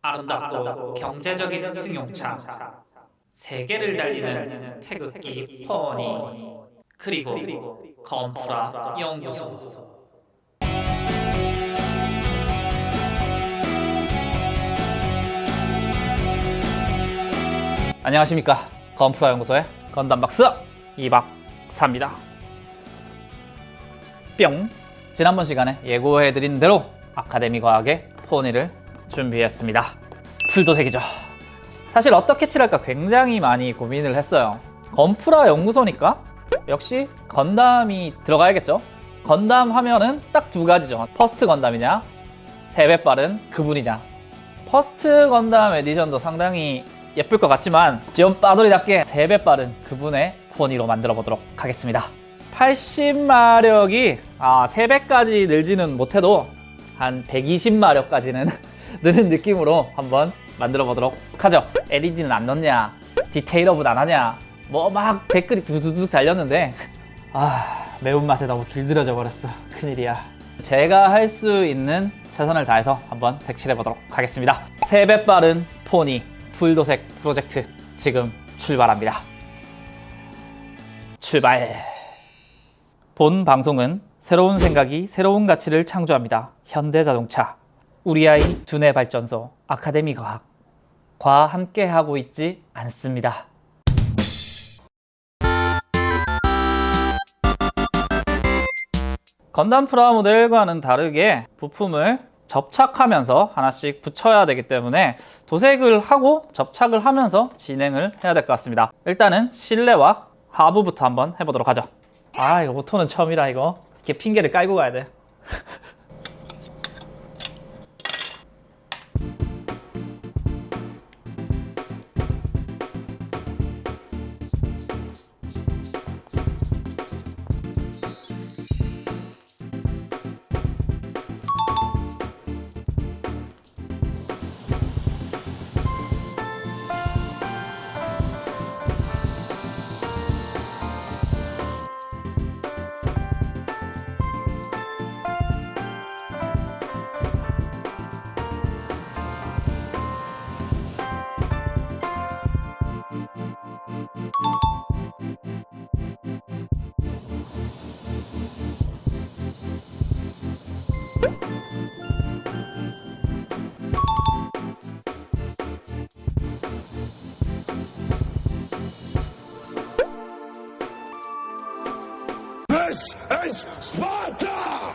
아름답고 경제적인 승용차, 세계를 달리는 태극기 포니, 그리고 건프라 연구소. 안녕하십니까, 건프라 연구소의 건담박스 이박사입니다. 뿅! 지난번 시간에 예고해드린 대로 아카데미 과학의 포니를 준비했습니다. 풀도색이죠. 사실 어떻게 칠할까 굉장히 많이 고민을 했어요. 건프라 연구소니까 역시 건담이 들어가야겠죠. 건담 하면은 딱 두 가지죠. 퍼스트 건담이냐, 3배 빠른 그분이냐. 퍼스트 건담 에디션도 상당히 예쁠 것 같지만 좀 빠돌이답게 3배 빠른 그분의 포니로 만들어 보도록 하겠습니다. 80마력이 3배까지 늘지는 못해도 한 120마력까지는 느는 느낌으로 한번 만들어 보도록 하죠. LED는 안 넣냐, 디테일업은 안 하냐, 뭐 막 댓글이 두두둑 달렸는데 매운맛에 너무 길들여져 버렸어. 큰일이야. 제가 할 수 있는 최선을 다해서 한번 색칠해 보도록 하겠습니다. 3배 빠른 포니 풀도색 프로젝트 지금 출발합니다. 출발! 본 방송은 새로운 생각이 새로운 가치를 창조합니다. 현대자동차, 우리 아이 두뇌 발전소, 아카데미 과학과 함께 하고 있지 않습니다. 건담 프라모델과는 다르게 부품을 접착하면서 하나씩 붙여야 되기 때문에 도색을 하고 접착을 하면서 진행을 해야 될 것 같습니다. 일단은 실내와 하부부터 한번 해보도록 하죠. 이거 오토는 처음이라 이거 이렇게 핑계를 깔고 가야 돼. This is Sparta!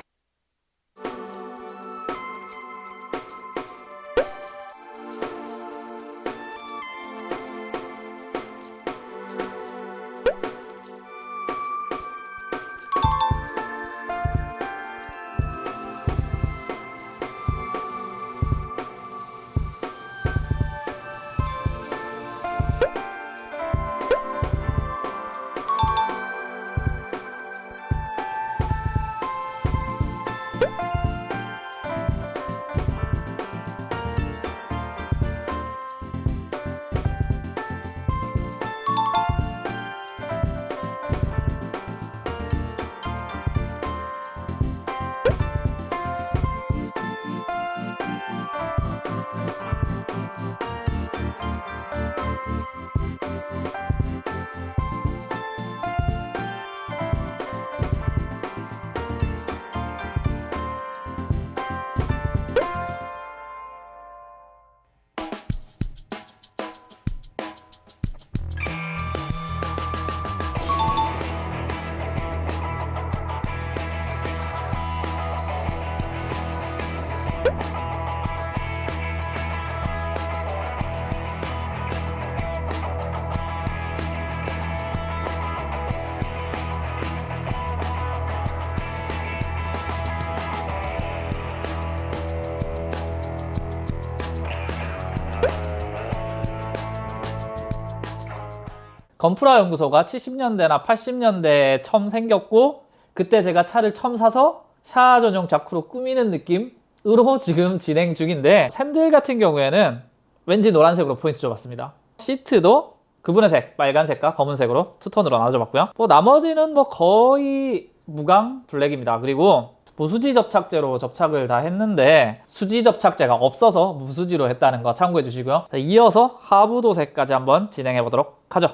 건프라 연구소가 70년대나 80년대에 처음 생겼고, 그때 제가 차를 처음 사서 샤 전용 자쿠로 꾸미는 느낌으로 지금 진행 중인데, 샌들 같은 경우에는 왠지 노란색으로 포인트 줘봤습니다. 시트도 그분의 색, 빨간색과 검은색으로 투톤으로 나눠줘 봤고요. 나머지는 거의 무광 블랙입니다. 그리고 무수지 접착제로 접착을 다 했는데 수지 접착제가 없어서 무수지로 했다는 거 참고해 주시고요. 자, 이어서 하부 도색까지 한번 진행해 보도록 하죠.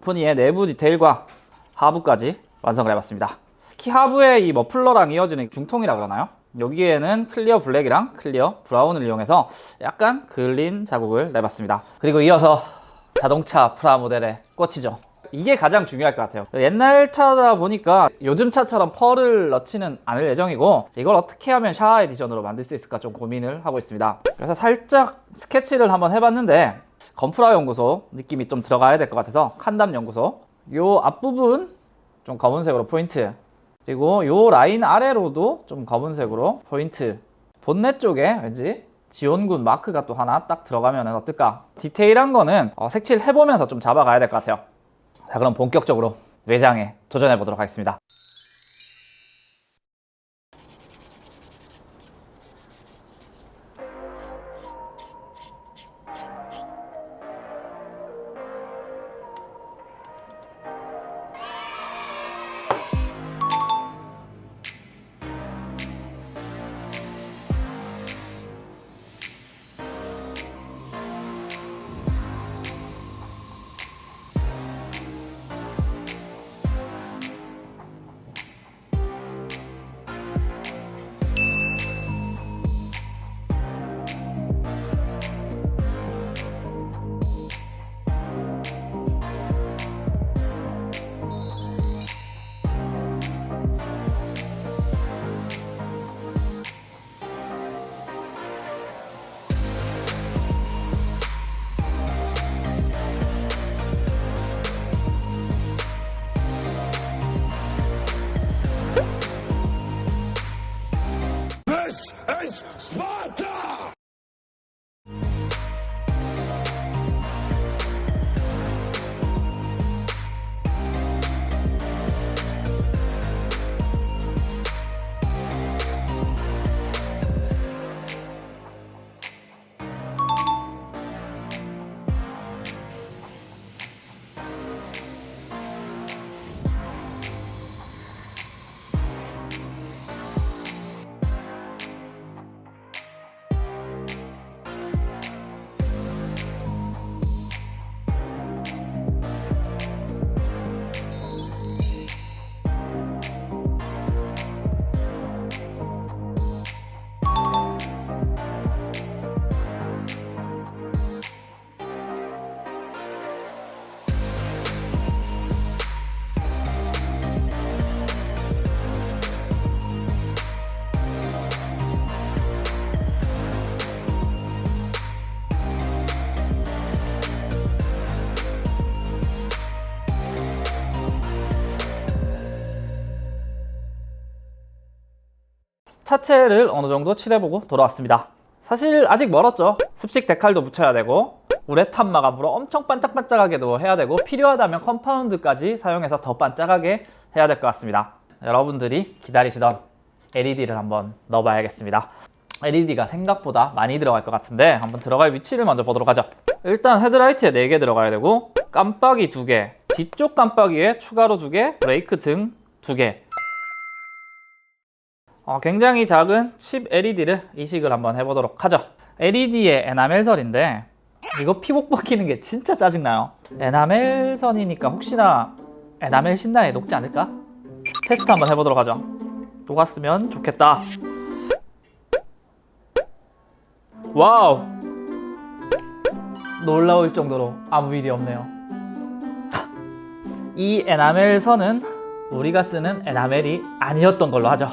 포니의 내부 디테일과 하부까지 완성을 해봤습니다. 특히 하부에 이 머플러랑 이어지는 중통이라 그러나요? 여기에는 클리어 블랙이랑 클리어 브라운을 이용해서 약간 그을린 자국을 내봤습니다. 그리고 이어서 자동차 프라모델의 꽃이죠. 이게 가장 중요할 것 같아요. 옛날 차다 보니까 요즘 차처럼 펄을 넣지는 않을 예정이고 이걸 어떻게 하면 샤아 에디션으로 만들 수 있을까 좀 고민을 하고 있습니다. 그래서 살짝 스케치를 한번 해봤는데 건프라 연구소 느낌이 좀 들어가야 될 것 같아서 칸담 연구소 요 앞부분 좀 검은색으로 포인트, 그리고 요 라인 아래로도 좀 검은색으로 포인트, 본넷 쪽에 왠지 지원군 마크가 또 하나 딱 들어가면 어떨까? 디테일한 거는 색칠 해보면서 좀 잡아가야 될 것 같아요. 자, 그럼 본격적으로 외장에 도전해 보도록 하겠습니다. This is Sparta! 차체를 어느 정도 칠해보고 돌아왔습니다. 사실 아직 멀었죠. 습식 데칼도 묻혀야 되고 우레탄 마감으로 엄청 반짝반짝하게도 해야 되고 필요하다면 컴파운드까지 사용해서 더 반짝하게 해야 될 것 같습니다. 여러분들이 기다리시던 LED를 한번 넣어봐야겠습니다. LED가 생각보다 많이 들어갈 것 같은데 한번 들어갈 위치를 먼저 보도록 하죠. 일단 헤드라이트에 4개 들어가야 되고 깜빡이 2개, 뒤쪽 깜빡이에 추가로 2개, 브레이크 등 2개, 굉장히 작은 칩 LED를 이식을 한번 해보도록 하죠. LED의 에나멜선인데 이거 피복 벗기는 게 진짜 짜증나요. 에나멜선이니까 혹시나 에나멜 신나에 녹지 않을까? 테스트 한번 해보도록 하죠. 녹았으면 좋겠다. 와우! 놀라울 정도로 아무 일이 없네요. 이 에나멜 선은 우리가 쓰는 에나멜이 아니었던 걸로 하죠.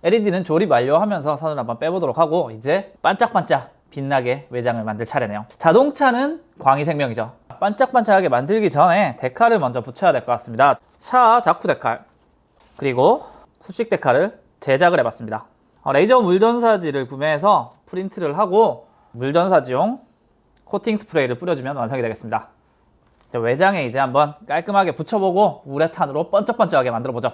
LED는 조립 완료하면서 선을 한번 빼보도록 하고 이제 반짝반짝 빛나게 외장을 만들 차례네요. 자동차는 광이 생명이죠. 반짝반짝하게 만들기 전에 데칼을 먼저 붙여야 될 것 같습니다. 샤 자쿠 데칼 그리고 습식 데칼을 제작을 해봤습니다. 레이저 물전사지를 구매해서 프린트를 하고 물전사지용 코팅 스프레이를 뿌려주면 완성이 되겠습니다. 외장에 이제 한번 깔끔하게 붙여보고 우레탄으로 번쩍번쩍하게 만들어보죠.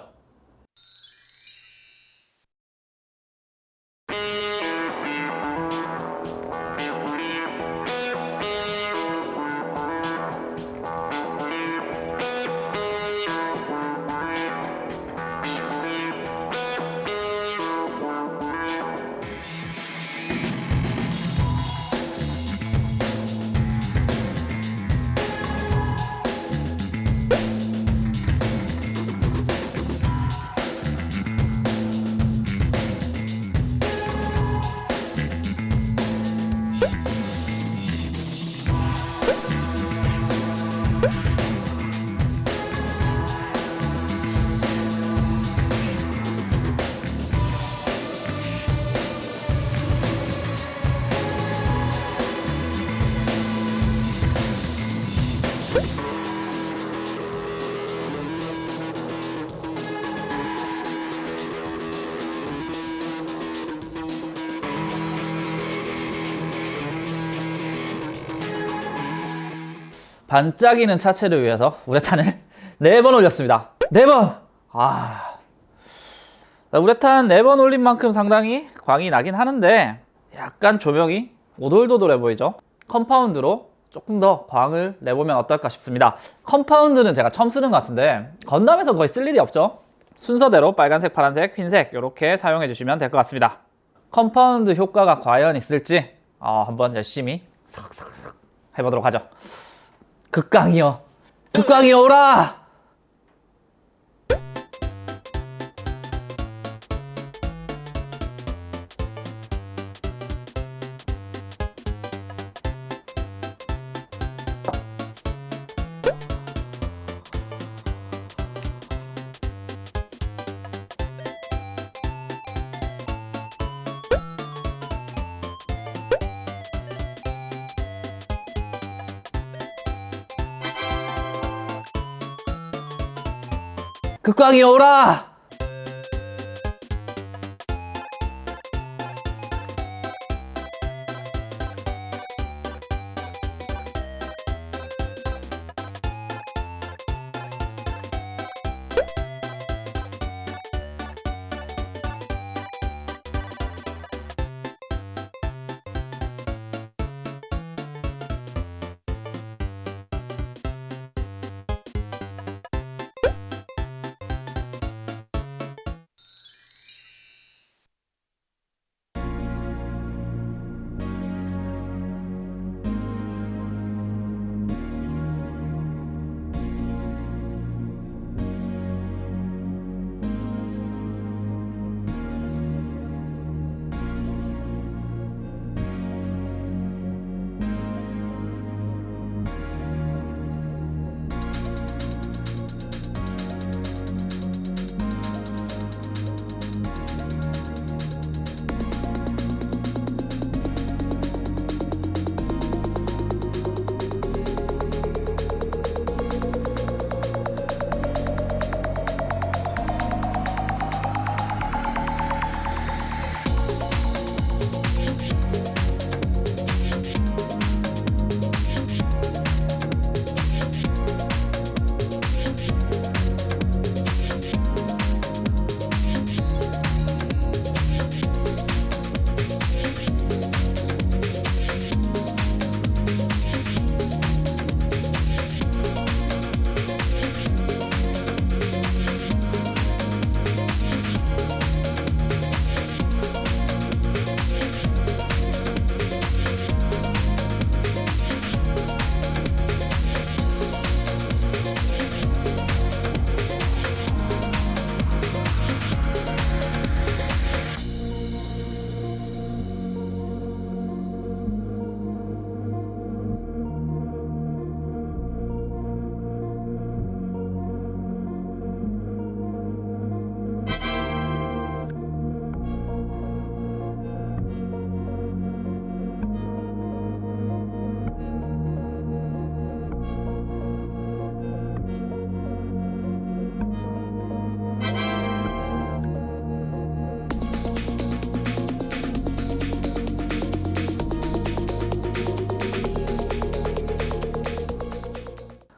반짝이는 차체를 위해서 우레탄을 4번 올렸습니다. 4번! 우레탄 4번 올린 만큼 상당히 광이 나긴 하는데 약간 조명이 오돌도돌해 보이죠? 컴파운드로 조금 더 광을 내보면 어떨까 싶습니다. 컴파운드는 제가 처음 쓰는 것 같은데 건담에서 거의 쓸 일이 없죠? 순서대로 빨간색, 파란색, 흰색 이렇게 사용해 주시면 될 것 같습니다. 컴파운드 효과가 과연 있을지 한번 열심히 싹싹싹 해보도록 하죠. 극광이여, 극광이여 오라! 극광이 오라!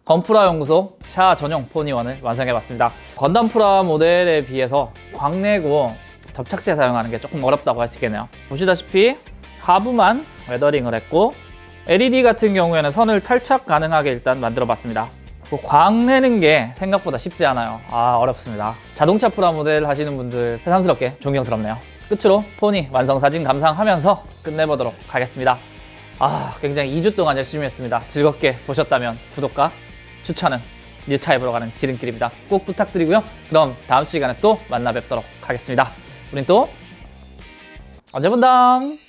건프라 연구소 샤 전용 포니원을 완성해봤습니다. 건담 프라 모델에 비해서 광내고 접착제 사용하는 게 조금 어렵다고 할 수 있겠네요. 보시다시피 하부만 웨더링을 했고 LED 같은 경우에는 선을 탈착 가능하게 일단 만들어봤습니다. 광내는 게 생각보다 쉽지 않아요. 어렵습니다. 자동차 프라 모델 하시는 분들 새삼스럽게 존경스럽네요. 끝으로 포니 완성 사진 감상하면서 끝내보도록 하겠습니다. 굉장히 2주 동안 열심히 했습니다. 즐겁게 보셨다면 구독과 추천은 뉴타입으로 가는 지름길입니다. 꼭 부탁드리고요. 그럼 다음 시간에 또 만나 뵙도록 하겠습니다. 우린 또 언제 본담!